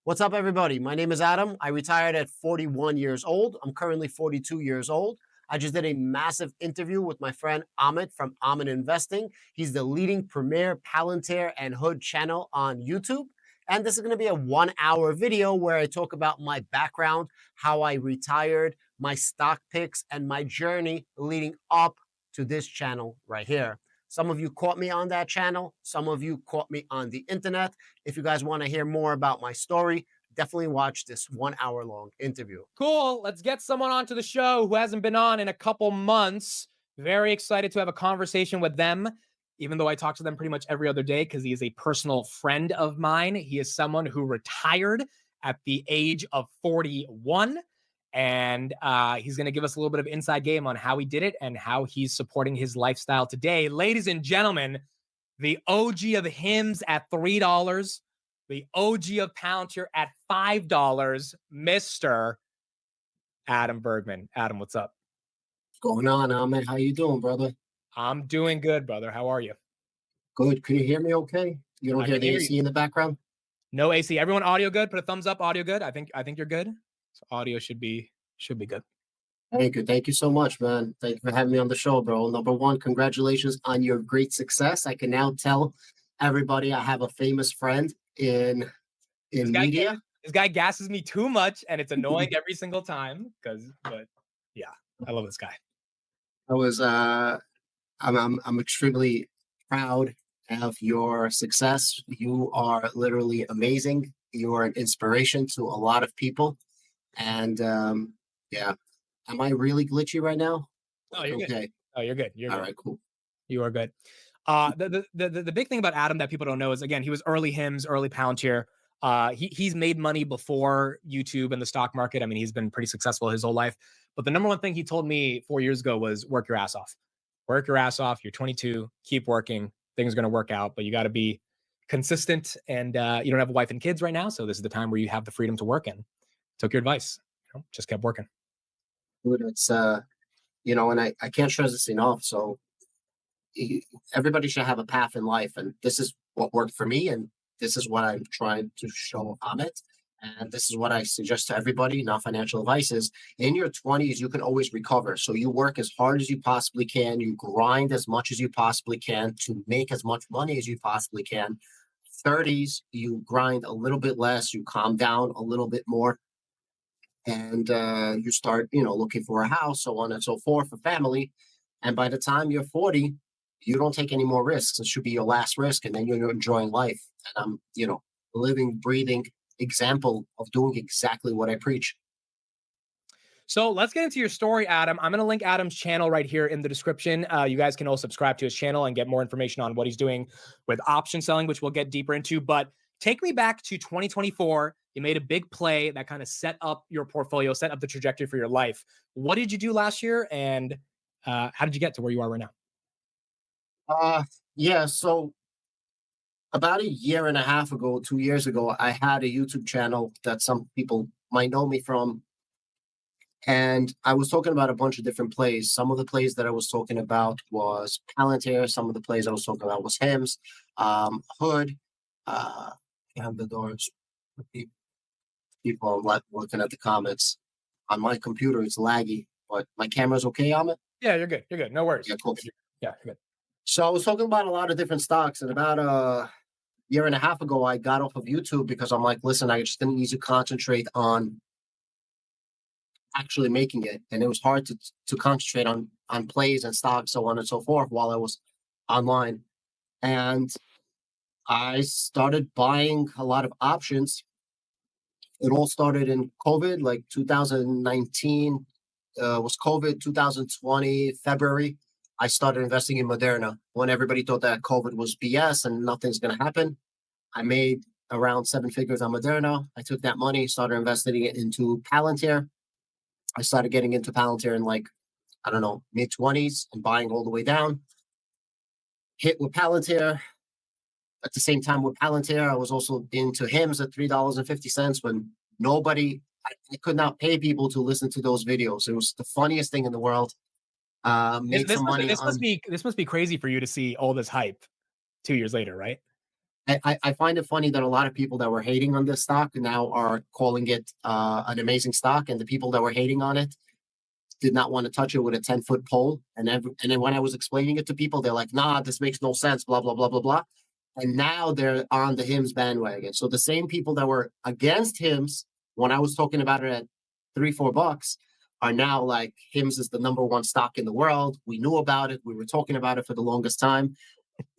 What's up, everybody? My name is Adam. I retired at 41 years old. I'm currently 42 years old. I just did a massive interview with my friend Ahmed from Ahmed Investing. He's the leading premier Palantir and Hood channel on YouTube. And this is going to be a 1 hour video where I talk about my background, how I retired, my stock picks, and my journey leading up to this channel right here. Some of you caught me on that channel. Some of you caught me on the internet. If you guys want to hear more about my story, definitely watch this 1 hour long interview. Cool. Let's get someone onto the show who hasn't been on in a couple months. Very excited to have a conversation with them, even though I talk to them pretty much every other day because he is a personal friend of mine. He is someone who retired at the age of 41. And he's going to give us a little bit of inside game on how he did it and how he's supporting his lifestyle today. Ladies and gentlemen, the OG of HIMS at $3, the OG of Palantir at $5, Mr. Adam Bergman. Adam, what's up? What's going on, Ahmed? How you doing, brother? I'm doing good, brother. How are you? Good. Can you hear me okay? You don't hear the AC in the background? No AC. Everyone audio good? Put a thumbs up. Audio good. I think you're good. So audio should be good. Thank you so much, man. Thank you for having me on the show, bro. Number one, congratulations on your great success. I can now tell everybody I have a famous friend in media. This guy gasses me too much, and it's annoying every single time. But yeah, I love this guy. I'm extremely proud of your success. You are literally amazing. You are an inspiration to a lot of people. And yeah, am I really glitchy right now? Oh, you're okay. Good. Oh, you're good. You're all good. Right. Cool. You are good. The big thing about Adam that people don't know is, again, he was early HIMS, early Palantir. He's made money before YouTube and the stock market. I mean, he's been pretty successful his whole life. But the number one thing he told me 4 years ago was work your ass off. Work your ass off. You're 22. Keep working. Things are going to work out, but you got to be consistent. And you don't have a wife and kids right now, so this is the time where you have the freedom to work. And took your advice. Just kept working. It's and I can't stress this enough. So everybody should have a path in life, and this is what worked for me, and this is what I'm trying to show Ahmed. And this is what I suggest to everybody, not financial advice, is in your 20s, you can always recover. So you work as hard as you possibly can. You grind as much as you possibly can to make as much money as you possibly can. 30s, you grind a little bit less. You calm down a little bit more. And you start, looking for a house, so on and so forth, for family. And by the time you're 40, you don't take any more risks. It should be your last risk. And then you're enjoying life. And I'm, living, breathing example of doing exactly what I preach. So let's get into your story, Adam. I'm going to link Adam's channel right here in the description. You guys can all subscribe to his channel and get more information on what he's doing with option selling, which we'll get deeper into. But take me back to 2024. You made a big play that kind of set up your portfolio, set up the trajectory for your life. What did you do last year, and how did you get to where you are right now? Yeah, so about a year and a half ago, 2 years ago, I had a YouTube channel that some people might know me from. And I was talking about a bunch of different plays. Some of the plays that I was talking about was Palantir. Some of the plays I was talking about was HIMS, Hood, and the doors. People are looking at the comments. On my computer, it's laggy, but my camera's okay, Ahmed? Yeah, you're good. You're good. No worries. Yeah, cool. Yeah, you're good. So I was talking about a lot of different stocks, and about a year and a half ago, I got off of YouTube because I'm like, listen, I just didn't need to concentrate on actually making it. And it was hard to concentrate on plays and stocks, so on and so forth, while I was online. And I started buying a lot of options. It all started in COVID, like 2019 was COVID, 2020, February. I started investing in Moderna when everybody thought that COVID was BS and nothing's going to happen. I made around 7 figures on Moderna. I took that money, started investing it into Palantir. I started getting into Palantir in mid-20s and buying all the way down. Hit with Palantir. At the same time with Palantir, I was also into HIMS at $3.50 when I could not pay people to listen to those videos. It was the funniest thing in the world. This must be crazy for you to see all this hype 2 years later, right? I find it funny that a lot of people that were hating on this stock now are calling it an amazing stock, and the people that were hating on it did not want to touch it with a 10-foot pole. And then when I was explaining it to people, they're like, nah, this makes no sense, blah, blah, blah, blah, blah. And now they're on the HIMS bandwagon. So the same people that were against HIMS when I was talking about it at $3-4 are now like, HIMS is the #1 stock in the world. We knew about it. We were talking about it for the longest time.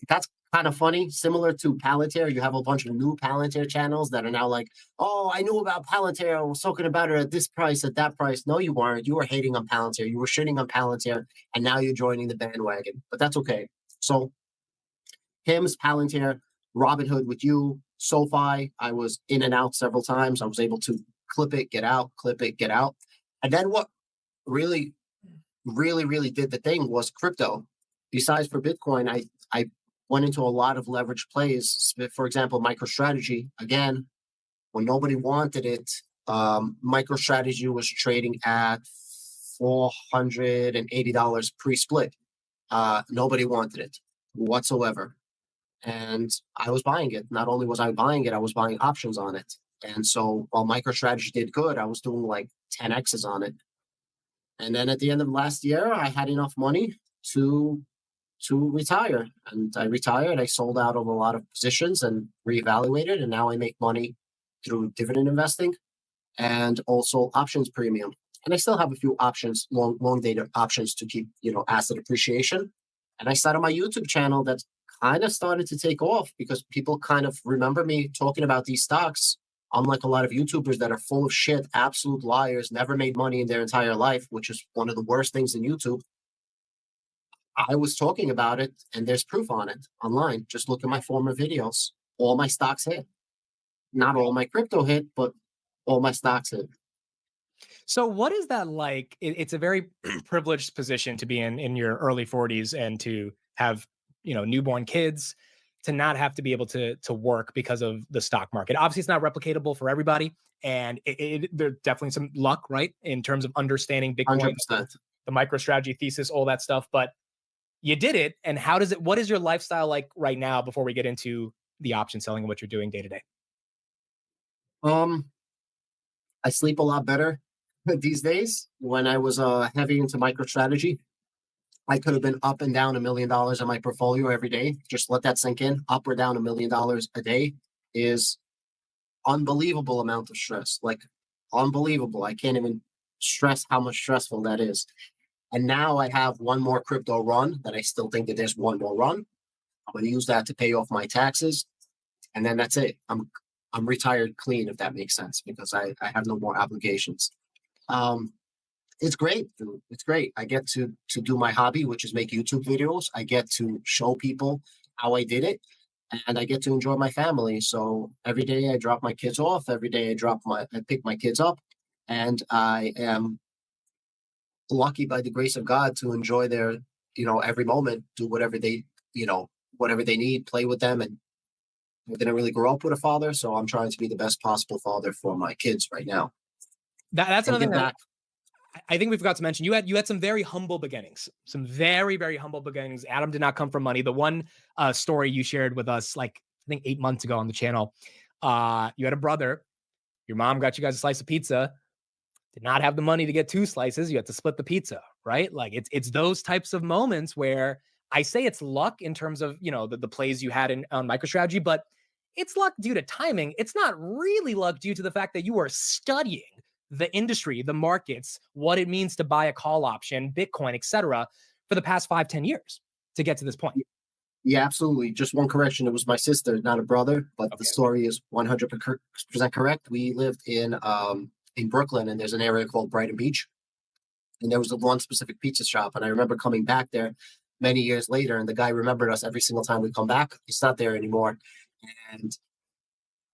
That's kind of funny. Similar to Palantir, you have a bunch of new Palantir channels that are now like, oh, I knew about Palantir. I was talking about it at this price, at that price. No, you weren't. You were hating on Palantir. You were shitting on Palantir, and now you're joining the bandwagon. But that's okay. So HIMS, Palantir, Robinhood with you, SoFi. I was in and out several times. I was able to clip it, get out, clip it, get out. And then what really, really, really did the thing was crypto. Besides for Bitcoin, I went into a lot of leverage plays. For example, MicroStrategy. Again, when nobody wanted it, MicroStrategy was trading at $480 pre-split. Nobody wanted it whatsoever. And I was buying it. Not only was I buying it, I was buying options on it. And so while MicroStrategy did good, I was doing like 10X's on it. And then at the end of last year, I had enough money to retire. And I retired. I sold out of a lot of positions and reevaluated. And now I make money through dividend investing and also options premium. And I still have a few options, long dated options to keep, asset appreciation. And I started my YouTube channel that's kind of started to take off because people kind of remember me talking about these stocks. Unlike a lot of YouTubers that are full of shit, absolute liars, never made money in their entire life, which is one of the worst things in YouTube. I was talking about it, and there's proof on it online. Just look at my former videos. All my stocks hit. Not all my crypto hit, but all my stocks hit. So what is that like? It's a very privileged position to be in your early 40s and to have, newborn kids, to not have to be able to work because of the stock market. Obviously, it's not replicatable for everybody. And there's definitely some luck, right? In terms of understanding Bitcoin, 100%. the MicroStrategy thesis, all that stuff. But you did it. And what is your lifestyle like right now before we get into the option selling and what you're doing day to day? I sleep a lot better these days. When I was heavy into MicroStrategy, I could have been up and down $1 million in my portfolio every day. Just let that sink in. Up or down $1 million a day is unbelievable amount of stress. Like unbelievable. I can't even stress how much stressful that is. And now I have one more crypto run that I still think that there's one more run. I'm going to use that to pay off my taxes. And then that's it. I'm retired clean, if that makes sense, because I have no more obligations. It's great, dude. It's great. I get to do my hobby, which is make YouTube videos. I get to show people how I did it, and I get to enjoy my family. So every day I drop my kids off. Every day I pick my kids up, and I am lucky by the grace of God to enjoy their, every moment, do whatever they, whatever they need, play with them. And I didn't really grow up with a father, so I'm trying to be the best possible father for my kids right now. That's another thing that I think we forgot to mention. You had some very humble beginnings, some very, very humble beginnings. Adam did not come from money. The one story you shared with us, like I think 8 months ago on the channel, you had a brother. Your mom got you guys a slice of pizza. Did not have the money to get 2 slices. You had to split the pizza, right? Like it's those types of moments where I say it's luck in terms of the plays you had on MicroStrategy, but it's luck due to timing. It's not really luck due to the fact that you are studying the industry, the markets, what it means to buy a call option, Bitcoin, etc., for the past 5-10 years to get to this point. Yeah, absolutely. Just one correction. It was my sister, not a brother, but okay. The story is 100% correct. We lived in Brooklyn, and there's an area called Brighton Beach. And there was one specific pizza shop. And I remember coming back there many years later, and the guy remembered us every single time we come back. He's not there anymore. And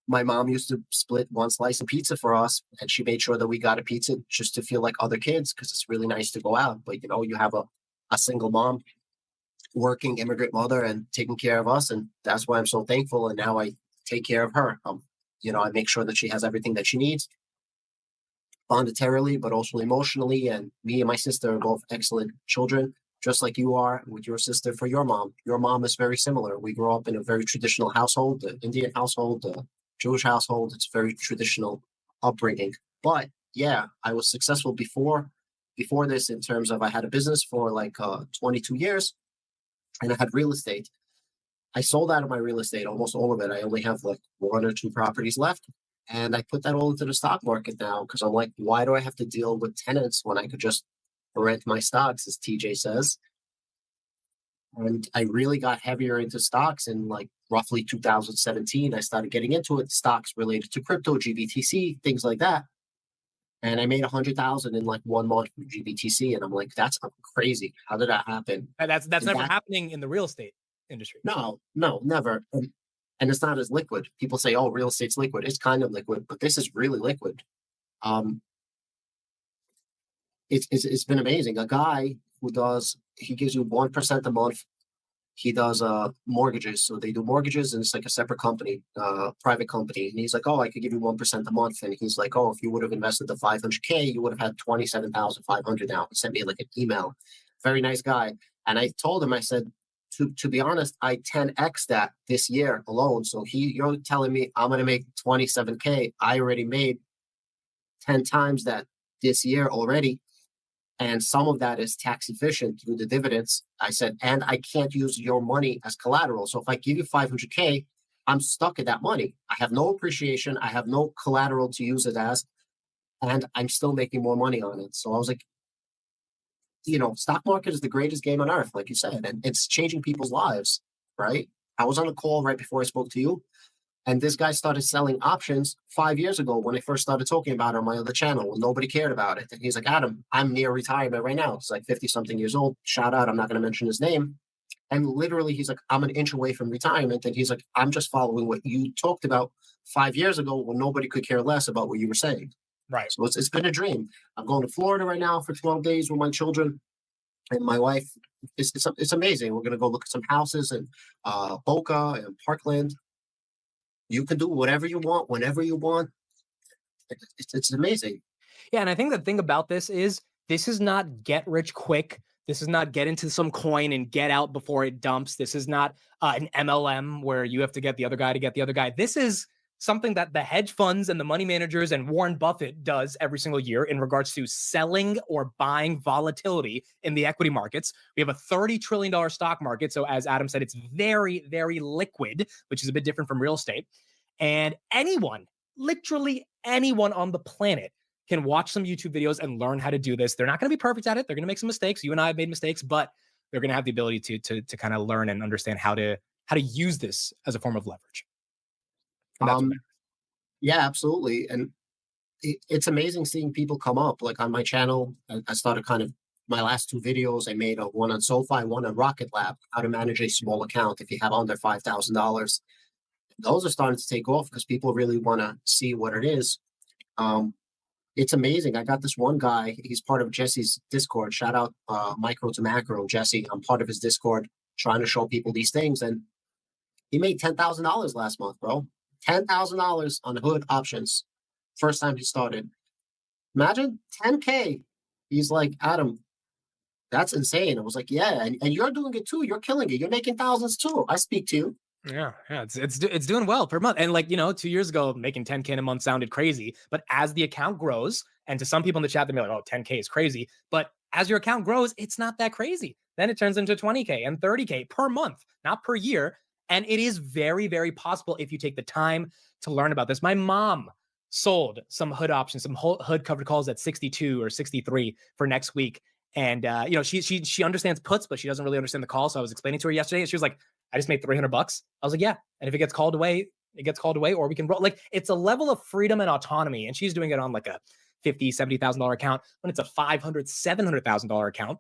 my mom used to split 1 slice of pizza for us, and she made sure that we got a pizza just to feel like other kids, because it's really nice to go out. But, you have a single mom, working immigrant mother, and taking care of us. And that's why I'm so thankful. And now I take care of her. I make sure that she has everything that she needs monetarily, but also emotionally. And me and my sister are both excellent children. just like you are with your sister for your mom. Your mom is very similar. We grew up in a very traditional household, the Indian household, the Jewish household. It's very traditional upbringing. But yeah, I was successful before this in terms of I had a business for like 22 years and I had real estate. I sold out of my real estate, almost all of it. I only have like one or two properties left. And I put that all into the stock market now because I'm like, why do I have to deal with tenants when I could just rent my stocks, as TJ says? And I really got heavier into stocks in like roughly 2017. I started getting into it, stocks related to crypto, GBTC, things like that. And I made 100,000 in like 1 month from GBTC. And I'm like, that's crazy. How did that happen? That's never happening in the real estate industry. No, never. And it's not as liquid. People say, oh, real estate's liquid. It's kind of liquid, but this is really liquid. It's been amazing. A guy he gives you 1% a month. He does mortgages. So they do mortgages and it's like a separate company, private company. And he's like, oh, I could give you 1% a month. And he's like, oh, if you would have invested the 500K, you would have had 27,500 now. He sent me like an email. Very nice guy. And I told him, I said, to be honest, I 10x that this year alone. So you're telling me I'm going to make 27K. I already made 10 times that this year already. And some of that is tax efficient through the dividends. I said, and I can't use your money as collateral. So if I give you 500K, I'm stuck at that money. I have no appreciation. I have no collateral to use it as, and I'm still making more money on it. So I was like, stock market is the greatest game on earth, like you said, and it's changing people's lives, right? I was on a call right before I spoke to you, and this guy started selling options 5 years ago when I first started talking about it on my other channel. Nobody cared about it. And he's like, Adam, I'm near retirement right now. He's like 50-something years old. Shout out. I'm not going to mention his name. And literally, he's like, I'm an inch away from retirement. And he's like, I'm just following what you talked about 5 years ago when nobody could care less about what you were saying. Right. So it's been a dream. I'm going to Florida right now for 12 days with my children and my wife. It's amazing. We're going to go look at some houses in Boca and Parkland. You can do whatever you want, whenever you want. It's amazing. Yeah, and I think the thing about this is not get rich quick. This is not get into some coin and get out before it dumps. This is not an MLM where you have to get the other guy to get the other guy. This is something that the hedge funds and the money managers and Warren Buffett does every single year in regards to selling or buying volatility in the equity markets. We have a $30 trillion stock market. So as Adam said, it's very, very liquid, which is a bit different from real estate. And anyone, literally anyone on the planet can watch some YouTube videos and learn how to do this. They're not going to be perfect at it. They're going to make some mistakes. You and I have made mistakes, but they're going to have the ability to kind of learn and understand how to use this as a form of leverage. Yeah, absolutely. And it's amazing seeing people come up. Like on my channel, I started kind of my last 2 videos. I made one on SoFi, one on Rocket Lab, how to manage a small account if you have under $5,000. Those are starting to take off because people really want to see what it is. It's amazing. I got this one guy. He's part of Jesse's Discord. Shout out Micro to Macro, Jesse. I'm part of his Discord trying to show people these things. And he made $10,000 last month, bro. $10,000 on hood options. First time he started. Imagine 10K. He's like, Adam, that's insane. I was like, yeah, and you're doing it too. You're killing it. You're making thousands too. I speak to you. Yeah, it's doing well per month. And like, 2 years ago, making 10K in a month sounded crazy. But as the account grows, and to some people in the chat, they'll be like, oh, 10K is crazy. But as your account grows, it's not that crazy. Then it turns into 20K and 30K per month, not per year. And it is very, very possible if you take the time to learn about this. My mom sold some hood options, some hood covered calls at 62 or 63 for next week. And, she understands puts, but she doesn't really understand the call. So I was explaining to her yesterday and she was like, I just made $300. I was like, yeah. And if it gets called away, it gets called away, or we can roll. Like, it's a level of freedom and autonomy. And she's doing it on like a $50,000, $70,000 account. When it's a $500,000, $700,000 account,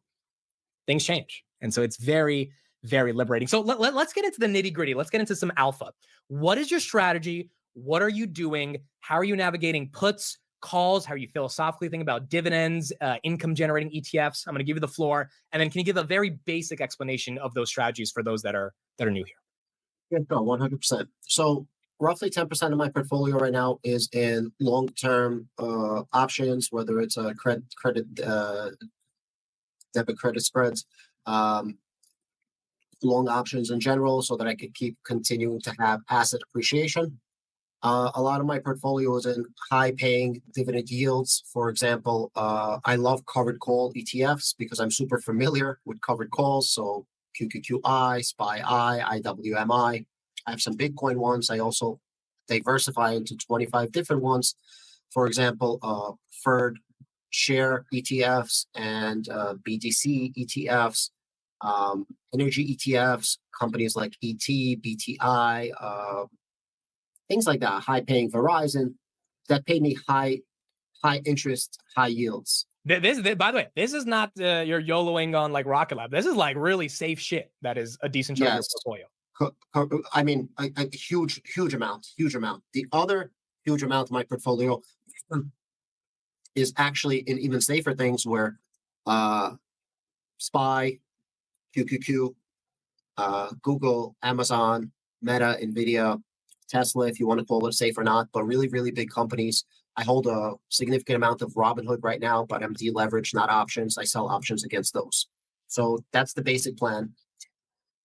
things change. And so it's very, very liberating. So let's get into the nitty gritty. Let's get into some alpha. What is your strategy? What are you doing? How are you navigating puts, calls? How are you philosophically thinking about dividends, income generating ETFs? I'm going to give you the floor. And then can you give a very basic explanation of those strategies for those that are new here? Yeah, no, 100%. So roughly 10% of my portfolio right now is in long-term options, whether it's a credit, debit credit spreads. long options in general so that I could keep continuing to have asset appreciation. A lot of my portfolio is in high-paying dividend yields. For example, I love covered call ETFs because I'm super familiar with covered calls. So QQQI, SPY-I, IWMI. I have some Bitcoin ones. I also diversify into 25 different ones. For example, preferred share ETFs and BTC ETFs, energy ETFs, companies like ET, BTI, things like that, high-paying Verizon that pay me high interest, high yields. This, by the way, this is not you're YOLOing on like Rocket Lab. This is like really safe shit. That is a decent chunk of your portfolio. I mean, a huge amount. The other huge amount of my portfolio is actually in even safer things where SPY, QQQ, Google, Amazon, Meta, NVIDIA, Tesla, if you want to call it safe or not, but really, really big companies. I hold a significant amount of Robinhood right now, but I'm deleveraged, not options. I sell options against those. So that's the basic plan.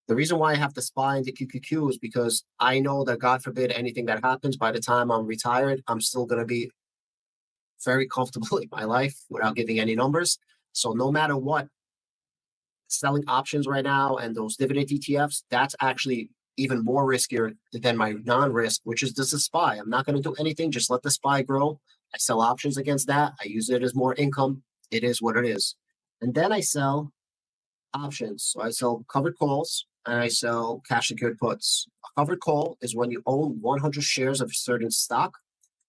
The reason why I have to SPY into QQQ is because I know that, God forbid, anything that happens, by the time I'm retired, I'm still going to be very comfortable in my life without giving any numbers. So no matter what, selling options right now and those dividend ETFs, that's actually even more riskier than my non-risk, which is just a SPY. I'm not going to do anything. Just let the SPY grow. I sell options against that. I use it as more income. It is what it is. And then I sell options. So I sell covered calls and I sell cash secured puts. A covered call is when you own 100 shares of a certain stock.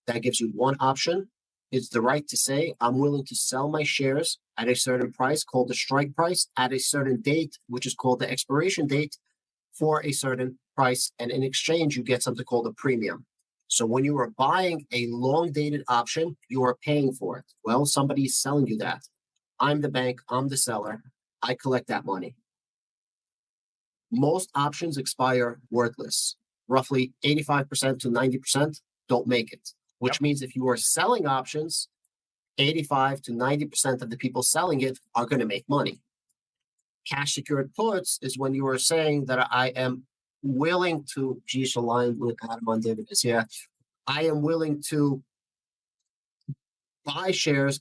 That gives you one option. It's the right to say, I'm willing to sell my shares at a certain price called the strike price at a certain date, which is called the expiration date, for a certain price, and in exchange, you get something called a premium. So when you are buying a long-dated option, you are paying for it. Well, somebody is selling you that. I'm the bank, I'm the seller, I collect that money. Most options expire worthless. Roughly 85% to 90% don't make it, which means if you are selling options, 85 to 90% of the people selling it are going to make money. Cash secured puts is when you are saying that I am willing to, geez, aligned with Adam on dividends. Yeah. I am willing to buy shares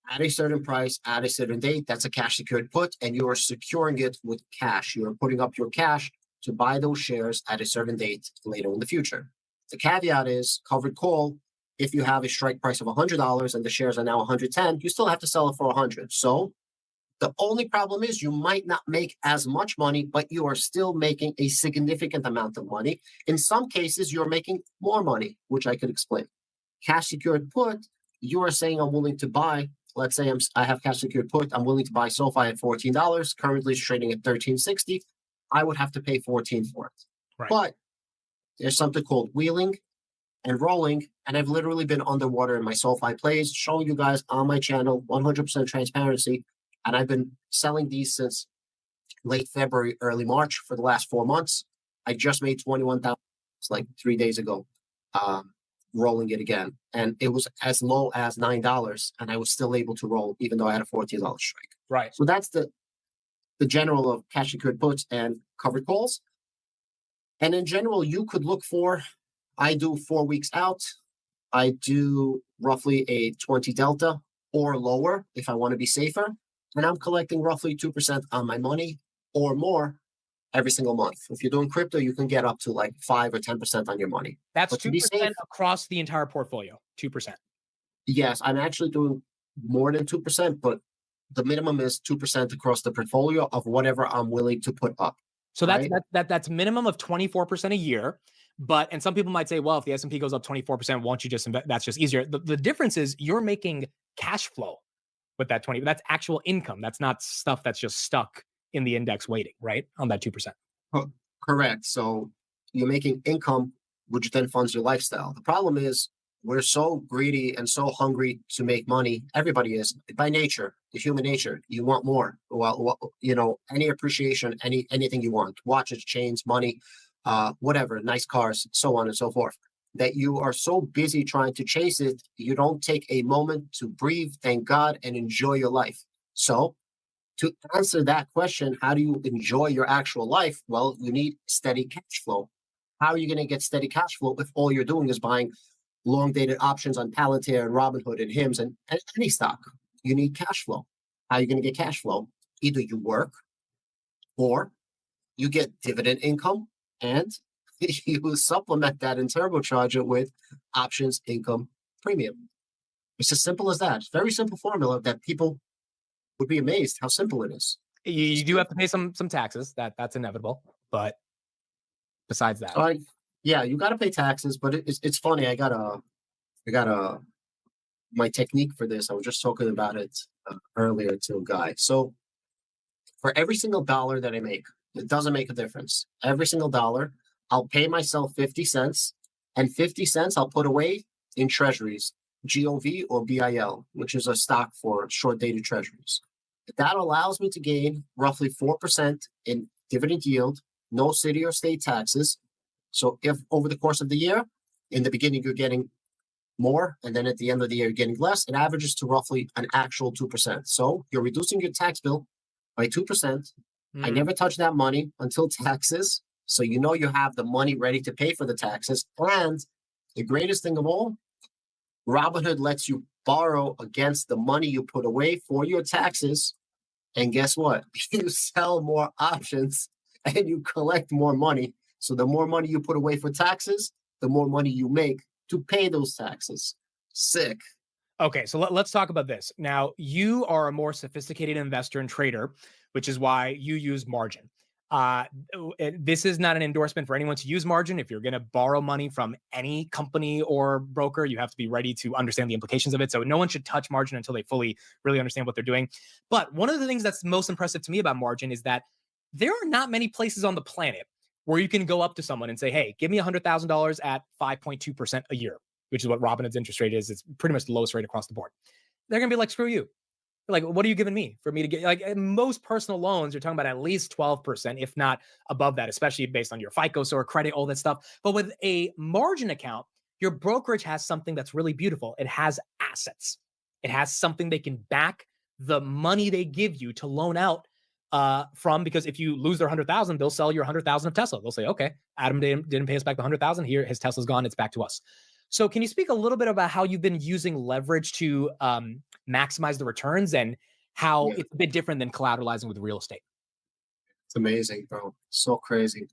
at a certain price at a certain date. That's a cash secured put, and you are securing it with cash. You are putting up your cash to buy those shares at a certain date later in the future. The caveat is covered call. If you have a strike price of $100 and the shares are now 110, you still have to sell it for 100. So the only problem is you might not make as much money, but you are still making a significant amount of money. In some cases, you're making more money, which I could explain. Cash secured put, you are saying I'm willing to buy. Let's say I have cash secured put. I'm willing to buy SoFi at $14. Currently, it's trading at $13.60. I would have to pay $14 for it. Right. But there's something called wheeling and rolling, and I've literally been underwater in my SoFi plays, showing you guys on my channel 100% transparency. And I've been selling these since late February, early March for the last 4 months. I just made $21,000 like 3 days ago, rolling it again. And it was as low as $9, and I was still able to roll, even though I had a $14 strike. Right. So that's the general of cash secured puts and covered calls. And in general, you could look for, I do 4 weeks out. I do roughly a 20 delta or lower if I want to be safer. And I'm collecting roughly 2% on my money or more every single month. If you're doing crypto, you can get up to like 5 or 10% on your money. That's 2% across the entire portfolio, 2%. Yes, I'm actually doing more than 2%, but the minimum is 2% across the portfolio of whatever I'm willing to put up. So that's minimum of 24% a year. But, and some people might say, well, if the S&P goes up 24%, won't you just invest? That's just easier. The difference is you're making cash flow with that 20, that's actual income. That's not stuff that's just stuck in the index waiting, right? On that 2%. Correct. So you're making income, which then funds your lifestyle. The problem is we're so greedy and so hungry to make money. Everybody is by nature, the human nature. You want more. Well, you know, any appreciation, anything you want, watches, chains, money, whatever, nice cars, so on and so forth. That you are so busy trying to chase it, you don't take a moment to breathe, thank God, and enjoy your life. So To answer that question, how do you enjoy your actual life? Well, you need steady cash flow. How are you going to get steady cash flow if all you're doing is buying long dated options on Palantir and Robinhood and HIMS and any stock? You need cash flow. How are you going to get cash flow? Either you work or you get dividend income and you supplement that and turbocharge it with options income premium. It's as simple as that. Very simple formula that people would be amazed how simple it is. You do have to pay some taxes. That's inevitable. But besides that, yeah, you got to pay taxes. But it's funny. I got my technique for this. I was just talking about it earlier to a guy. So for every single dollar that I make, it doesn't make a difference. Every single dollar, I'll pay myself 50 cents, and 50 cents I'll put away in treasuries, GOV or BIL, which is a stock for short dated treasuries. That allows me to gain roughly 4% in dividend yield, no city or state taxes. So if over the course of the year, in the beginning, you're getting more, and then at the end of the year, you're getting less, it averages to roughly an actual 2%. So you're reducing your tax bill by 2%. I never touch that money until taxes. So you know you have the money ready to pay for the taxes. And the greatest thing of all, Robinhood lets you borrow against the money you put away for your taxes. And guess what? You sell more options and you collect more money. So the more money you put away for taxes, the more money you make to pay those taxes. Sick. Okay, so let's talk about this. Now, you are a more sophisticated investor and trader, which is why you use margin. This is not an endorsement for anyone to use margin. If you're going to borrow money from any company or broker, you have to be ready to understand the implications of it. So no one should touch margin until they fully really understand what they're doing. But one of the things that's most impressive to me about margin is that there are not many places on the planet where you can go up to someone and say, hey, give me $100,000 at 5.2% a year, which is what Robinhood's interest rate is. It's pretty much the lowest rate across the board. They're going to be like, screw you. Like, what are you giving me for me to get? Like, most personal loans, you're talking about at least 12%, if not above that, especially based on your FICO score, credit, all that stuff. But with a margin account, your brokerage has something that's really beautiful. It has assets. It has something they can back the money they give you to loan out from, because if you lose their 100,000, they'll sell your 100,000 of Tesla. They'll say, okay, Adam didn't pay us back the 100,000. Here, his Tesla's gone. It's back to us. So can you speak a little bit about how you've been using leverage to maximize the returns and how it's a bit different than collateralizing with real estate? It's amazing, bro. So crazy.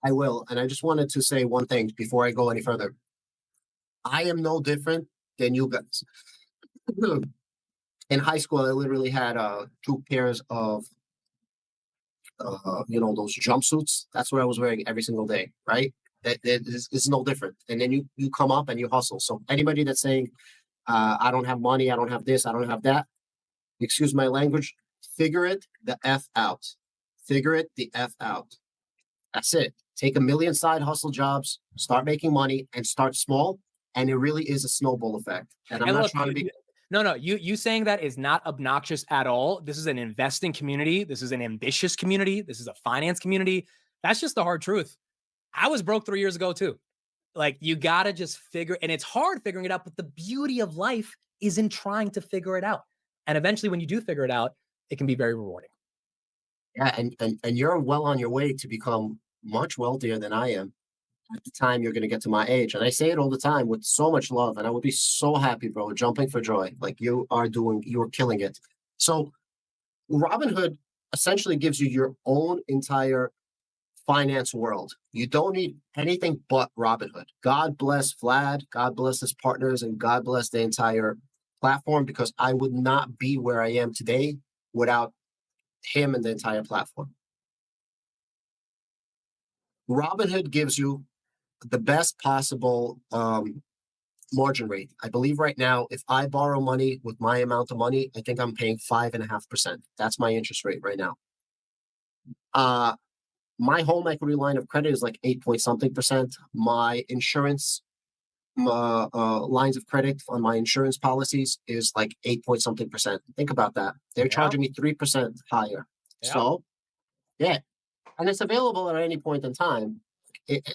I will. And I just wanted to say one thing before I go any further. I am no different than you guys. In high school, I literally had 2 pairs of, those jumpsuits. That's what I was wearing every single day, right? It's no different. And then you come up and you hustle. So anybody that's saying, I don't have money, I don't have this, I don't have that, excuse my language, figure it the F out. Figure it the F out. That's it. Take a million side hustle jobs, start making money, and start small. And it really is a snowball effect. And I'm not trying to be... No, you saying that is not obnoxious at all. This is an investing community. This is an ambitious community. This is a finance community. That's just the hard truth. I was broke 3 years ago too. Like, you got to just figure, and it's hard figuring it out, but the beauty of life is in trying to figure it out. And eventually when you do figure it out, it can be very rewarding. Yeah. And you're well on your way to become much wealthier than I am at the time you're going to get to my age. And I say it all the time with so much love. And I would be so happy, bro, jumping for joy. Like you're killing it. So Robinhood essentially gives you your own entire finance world. You don't need anything but Robinhood. God bless Vlad, God bless his partners, and God bless the entire platform, because I would not be where I am today without him and the entire platform. Robinhood gives you the best possible margin rate. I believe right now, if I borrow money with my amount of money, I think I'm paying 5.5%. That's my interest rate right now. My home equity line of credit is like 8-point-something%. My insurance lines of credit on my insurance policies is like 8-point-something%. Think about that. They're charging me 3% higher. So, yeah. And it's available at any point in time.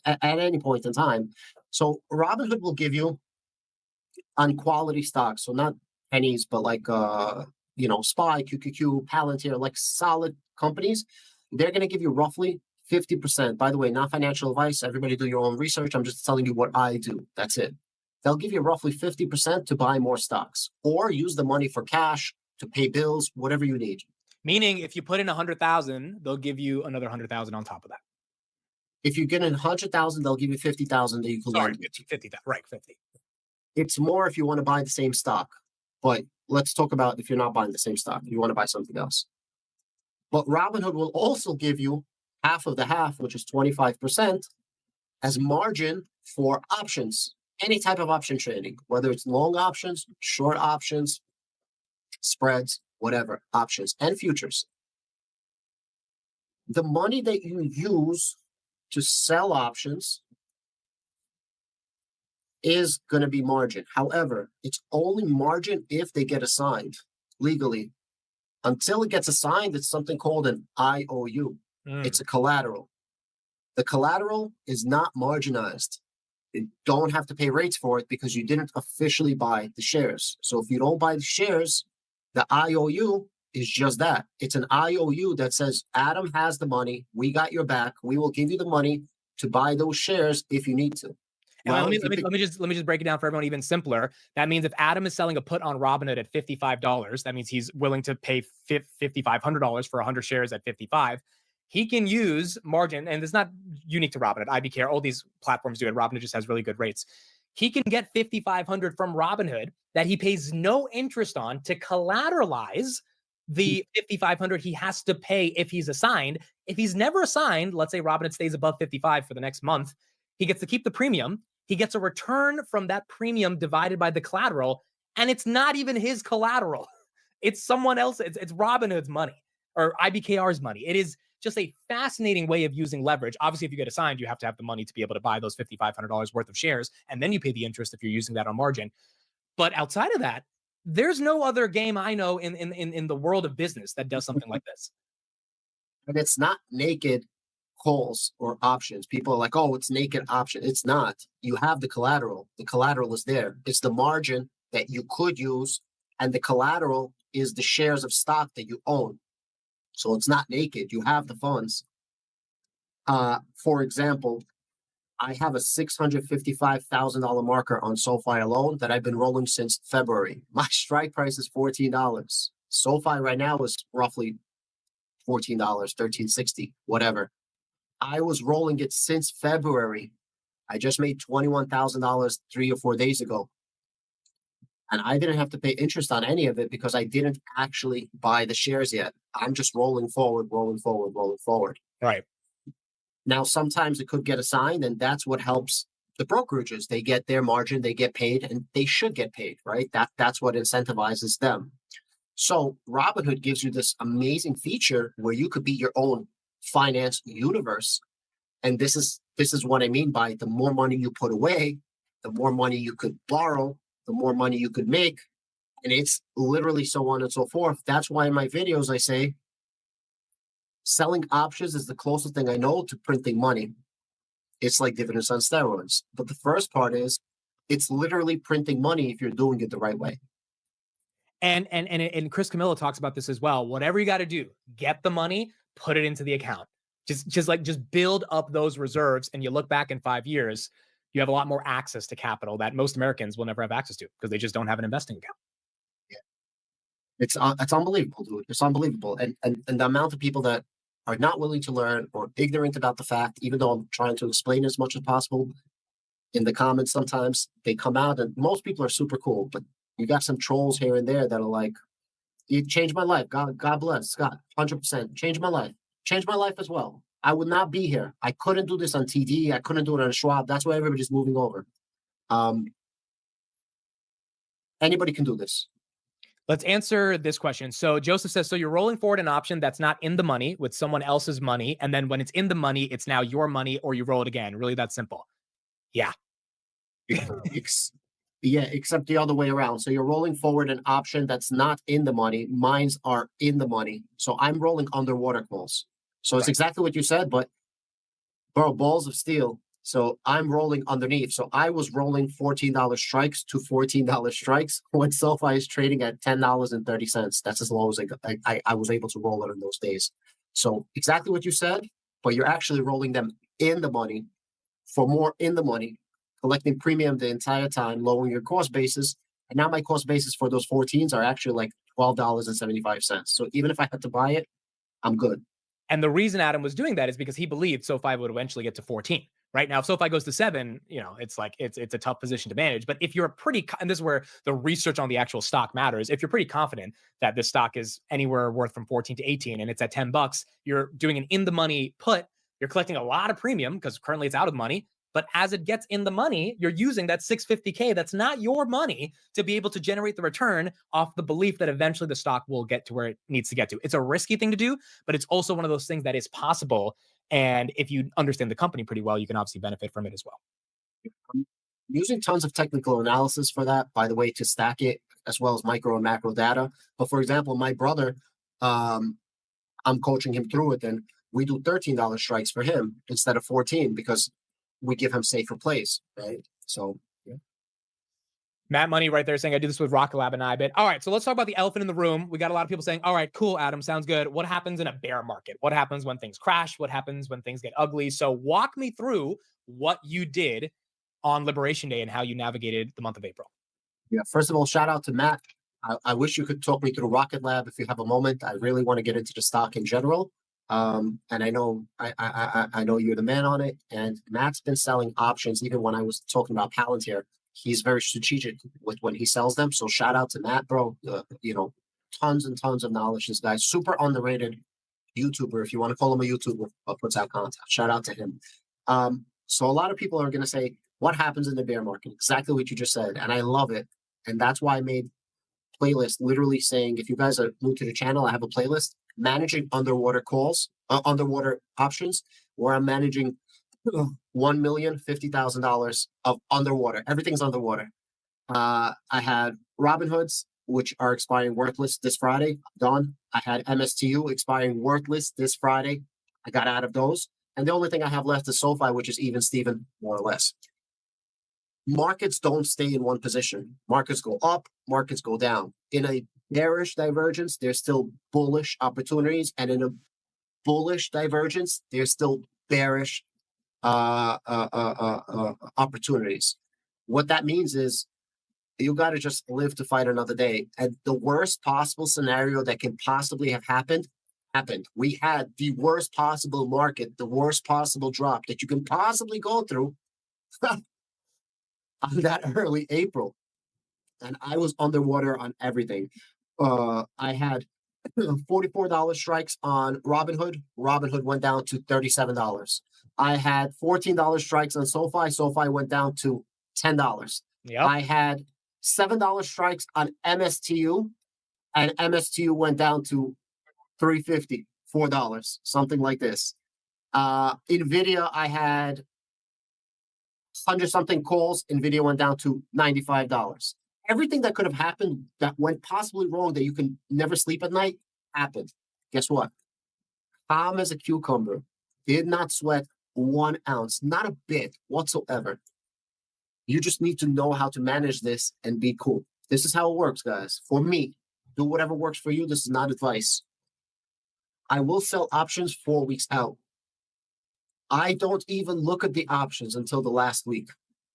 At any point in time. So Robinhood will give you on quality stocks. So not pennies, but like SPY, QQQ, Palantir, like solid companies, they're going to give you roughly 50%. By the way, not financial advice. Everybody do your own research. I'm just telling you what I do. That's it. They'll give you roughly 50% to buy more stocks or use the money for cash to pay bills, whatever you need. Meaning if you put in 100,000, they'll give you another 100,000 on top of that. If you get in 100,000, they'll give you 50,000 that you can Sorry, lend. 50, right, 50. It's more if you want to buy the same stock. But let's talk about if you're not buying the same stock, you want to buy something else. But Robinhood will also give you half of the half, which is 25%, as margin for options, any type of option trading, whether it's long options, short options, spreads, whatever, options and futures. The money that you use to sell options is going to be margin. However, it's only margin if they get assigned legally. Until it gets assigned, it's something called an IOU. It's a collateral. The collateral is not marginized. You don't have to pay rates for it because you didn't officially buy the shares. So if you don't buy the shares, the IOU is just that. It's an IOU that says, Adam has the money. We got your back. We will give you the money to buy those shares if you need to. And let me just break it down for everyone even simpler. That means if Adam is selling a put on Robinhood at $55, that means he's willing to pay $5,500 for 100 shares at 55. He can use margin, and it's not unique to Robinhood. IBKR, all these platforms do it. Robinhood just has really good rates. He can get $5,500 from Robinhood that he pays no interest on to collateralize the $5,500 he has to pay if he's assigned. If he's never assigned, let's say Robinhood stays above 55 for the next month, he gets to keep the premium. He gets a return from that premium divided by the collateral, and it's not even his collateral. It's someone else. It's Robinhood's money or IBKR's money. It is just a fascinating way of using leverage. Obviously, if you get assigned, you have to have the money to be able to buy those $5,500 worth of shares, and then you pay the interest if you're using that on margin. But outside of that, there's no other game I know in the world of business that does something like this. And it's not naked calls or options. People are like, oh, it's naked option. It's not. You have the collateral. The collateral is there. It's the margin that you could use, and the collateral is the shares of stock that you own. So it's not naked. You have the funds. For example, I have a $655,000 marker on SoFi alone that I've been rolling since February. My strike price is $14. SoFi right now is roughly $14, $13.60, whatever. I was rolling it since February. I just made $21,000 3 or 4 days ago. And I didn't have to pay interest on any of it because I didn't actually buy the shares yet. I'm just rolling forward. Right. Now, sometimes it could get assigned, and that's what helps the brokerages. They get their margin, they get paid, and they should get paid, right? That's what incentivizes them. So Robinhood gives you this amazing feature where you could be your own finance universe. And this is what I mean by the more money you put away, the more money you could borrow, the more money you could make. And it's literally so on and so forth. That's why in my videos I say selling options is the closest thing I know to printing money. It's like dividends on steroids. But the first part is it's literally printing money if you're doing it the right way. And Chris Camillo talks about this as well. Whatever you got to do, get the money, put it into the account. Just build up those reserves, and you look back in 5 years, you have a lot more access to capital that most Americans will never have access to because they just don't have an investing account. Yeah, it's unbelievable, dude. It's unbelievable, and the amount of people that are not willing to learn or ignorant about the fact, even though I'm trying to explain as much as possible in the comments, sometimes they come out, and most people are super cool, but you got some trolls here and there that are like, "You changed my life. God bless, Scott. 100% changed my life. Changed my life as well. I would not be here. I couldn't do this on TD. I couldn't do it on Schwab. That's why everybody's moving over. Anybody can do this." Let's answer this question. So Joseph says, so you're rolling forward an option that's not in the money with someone else's money. And then when it's in the money, it's now your money, or you roll it again. Really that simple. Yeah. Yeah, except the other way around. So you're rolling forward an option that's not in the money. Mines are in the money. So I'm rolling underwater calls. So it's exactly what you said, but bro, balls of steel. So I'm rolling underneath. So I was rolling $14 strikes to $14 strikes when SoFi is trading at $10.30. That's as low as I was able to roll it in those days. So exactly what you said, but you're actually rolling them in the money for more in the money, collecting premium the entire time, lowering your cost basis. And now my cost basis for those 14s are actually like $12.75. So even if I had to buy it, I'm good. And the reason Adam was doing that is because he believed SoFi would eventually get to 14. Right now, if SoFi goes to 7, it's like it's a tough position to manage. But if you're and this is where the research on the actual stock matters. If you're pretty confident that this stock is anywhere worth from 14 to 18 and it's at $10, you're doing an in the money put. You're collecting a lot of premium because currently it's out of money. But as it gets in the money, you're using that 650K that's not your money to be able to generate the return off the belief that eventually the stock will get to where it needs to get to. It's a risky thing to do, but it's also one of those things that is possible. And if you understand the company pretty well, you can obviously benefit from it as well. I'm using tons of technical analysis for that, by the way, to stack it, as well as micro and macro data. But for example, my brother, I'm coaching him through it, and we do $13 strikes for him instead of 14 because we give him safer plays, right? So, yeah. Matt Money right there saying, I do this with Rocket Lab and iBit. All right, so let's talk about the elephant in the room. We got a lot of people saying, all right, cool, Adam, sounds good. What happens in a bear market? What happens when things crash? What happens when things get ugly? So walk me through what you did on Liberation Day and how you navigated the month of April. Yeah, first of all, shout out to Matt. I wish you could talk me through Rocket Lab if you have a moment. I really want to get into the stock in general. And I know I know you're the man on it. And Matt's been selling options even when I was talking about Palantir. He's very strategic with when he sells them. So shout out to Matt, bro. Tons and tons of knowledge. This guy, super underrated YouTuber, if you want to call him a YouTuber, puts out content. Shout out to him. So a lot of people are going to say, what happens in the bear market? Exactly what you just said. And I love it. And that's why I made playlist literally saying, if you guys are new to the channel, I have a playlist managing underwater calls, underwater options, where I'm managing $1,050,000 of underwater. Everything's underwater. I had Robinhoods, which are expiring worthless this Friday. Done. I had MSTU expiring worthless this Friday. I got out of those. And the only thing I have left is SoFi, which is even Steven, more or less. Markets don't stay in one position. Markets go up, markets go down. In a bearish divergence, there's still bullish opportunities. And in a bullish divergence, there's still bearish opportunities. What that means is you got to just live to fight another day. And the worst possible scenario that can possibly have happened. We had the worst possible market, the worst possible drop that you can possibly go through on that early April. And I was underwater on everything. I had $44 strikes on Robinhood. Robinhood went down to $37. I had $14 strikes on SoFi. SoFi went down to $10. Yep. I had $7 strikes on MSTU, and MSTU went down to $3.50, $4, something like this. NVIDIA, I had 100-something calls. NVIDIA went down to $95. Everything that could have happened that went possibly wrong that you can never sleep at night happened. Guess what? Calm as a cucumber. Did not sweat 1 ounce, not a bit whatsoever. You just need to know how to manage this and be cool. This is how it works, guys. For me, do whatever works for you. This is not advice. I will sell options 4 weeks out. I don't even look at the options until the last week.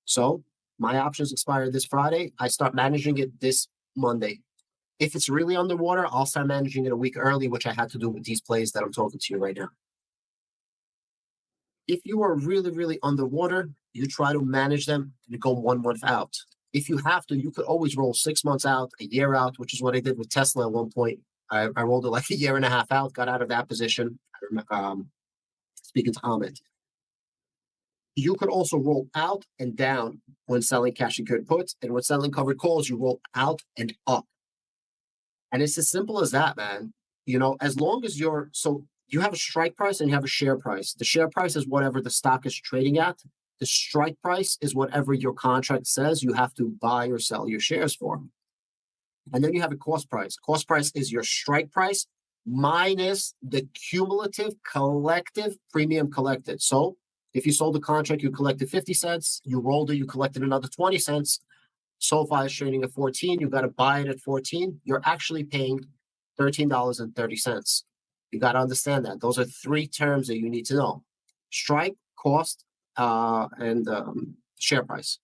So my options expire this Friday. I start managing it this Monday. If it's really underwater, I'll start managing it a week early, which I had to do with these plays that I'm talking to you right now. If you are really, really underwater, you try to manage them and go 1 month out. If you have to, you could always roll 6 months out, a year out, which is what I did with Tesla at one point. I rolled it like a year and a half out, got out of that position. Speaking to Ahmed. You could also roll out and down when selling cash and carry puts, and when selling covered calls, you roll out and up. And it's as simple as that, man. As long as so you have a strike price and you have a share price. The share price is whatever the stock is trading at. The strike price is whatever your contract says you have to buy or sell your shares for. And then you have a cost price. Cost price is your strike price minus the cumulative collective premium collected. So If you sold the contract, you collected 50 cents. You rolled it, you collected another 20 cents. SoFi is trading at 14. You got to buy it at 14. You're actually paying $13.30. You got to understand that. Those are three terms that you need to know: strike, cost, and share price.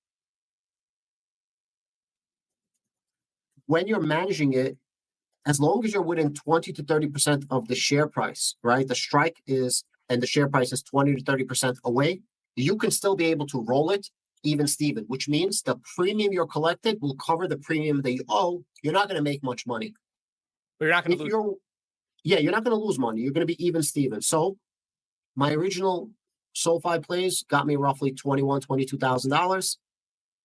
When you're managing it, as long as you're within 20 to 30% of the share price, right? The strike is, and the share price is 20 to 30% away, you can still be able to roll it even Steven, which means the premium you're collected will cover the premium that you owe. You're not going to make much money. But you're not going to lose. You're not going to lose money. You're going to be even Steven. So my original SoFi plays got me roughly $22,000.